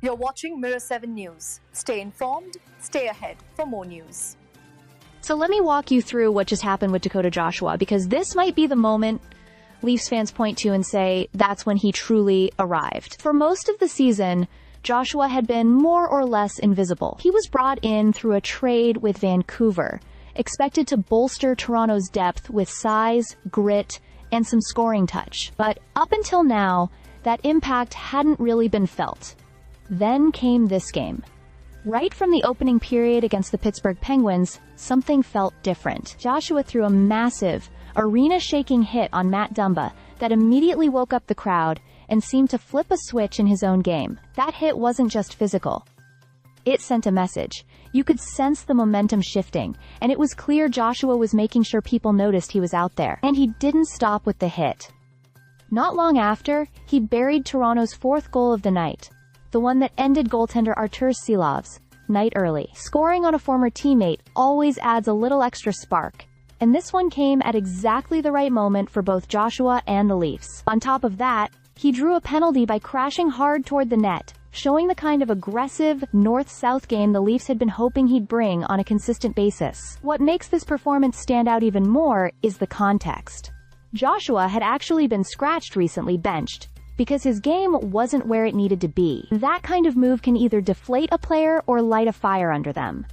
You're watching Mirror 7 News. Stay informed, stay ahead for more news. So let me walk you through what just happened with Dakota Joshua, because this might be the moment Leafs fans point to and say that's when he truly arrived. For most of the season, Joshua had been more or less invisible. He was brought in through a trade with Vancouver, expected to bolster Toronto's depth with size, grit, and some scoring touch. But up until now, that impact hadn't really been felt. Then came this game. Right from the opening period against the Pittsburgh Penguins, something felt different. Joshua threw a massive, arena-shaking hit on Matt Dumba that immediately woke up the crowd and seemed to flip a switch in his own game. That hit wasn't just physical. It sent a message. You could sense the momentum shifting, and it was clear Joshua was making sure people noticed he was out there. And he didn't stop with the hit. Not long after, he buried Toronto's fourth goal of the night, the one that ended goaltender Artur Silov's night early. Scoring on a former teammate always adds a little extra spark, and this one came at exactly the right moment for both Joshua and the Leafs. On top of that, he drew a penalty by crashing hard toward the net, showing the kind of aggressive, north-south game the Leafs had been hoping he'd bring on a consistent basis. What makes this performance stand out even more is the context. Joshua had actually been scratched recently, benched, because his game wasn't where it needed to be. That kind of move can either deflate a player or light a fire under them.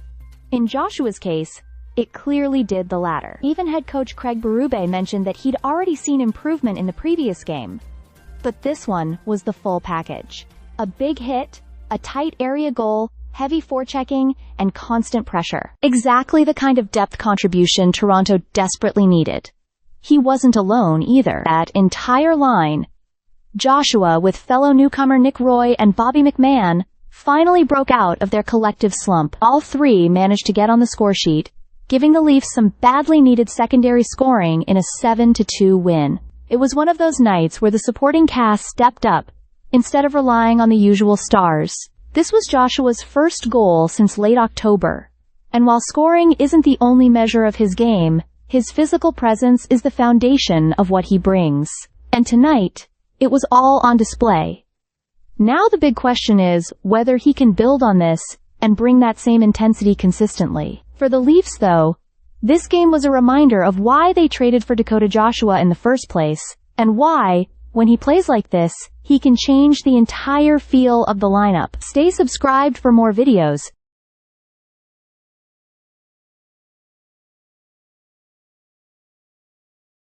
In Joshua's case, it clearly did the latter. Even head coach Craig Berube mentioned that he'd already seen improvement in the previous game. But this one was the full package. A big hit, a tight area goal, heavy forechecking, and constant pressure. Exactly the kind of depth contribution Toronto desperately needed. He wasn't alone either. That entire line, Joshua, with fellow newcomer Nick Roy and Bobby McMahon, finally broke out of their collective slump. All three managed to get on the scoresheet, giving the Leafs some badly needed secondary scoring in a 7-2 win. It was one of those nights where the supporting cast stepped up, instead of relying on the usual stars. This was Joshua's first goal since late October. And while scoring isn't the only measure of his game, his physical presence is the foundation of what he brings. And tonight, it was all on display. Now the big question is whether he can build on this and bring that same intensity consistently. For the Leafs, though, this game was a reminder of why they traded for Dakota Joshua in the first place, and why, when he plays like this, he can change the entire feel of the lineup. Stay subscribed for more videos,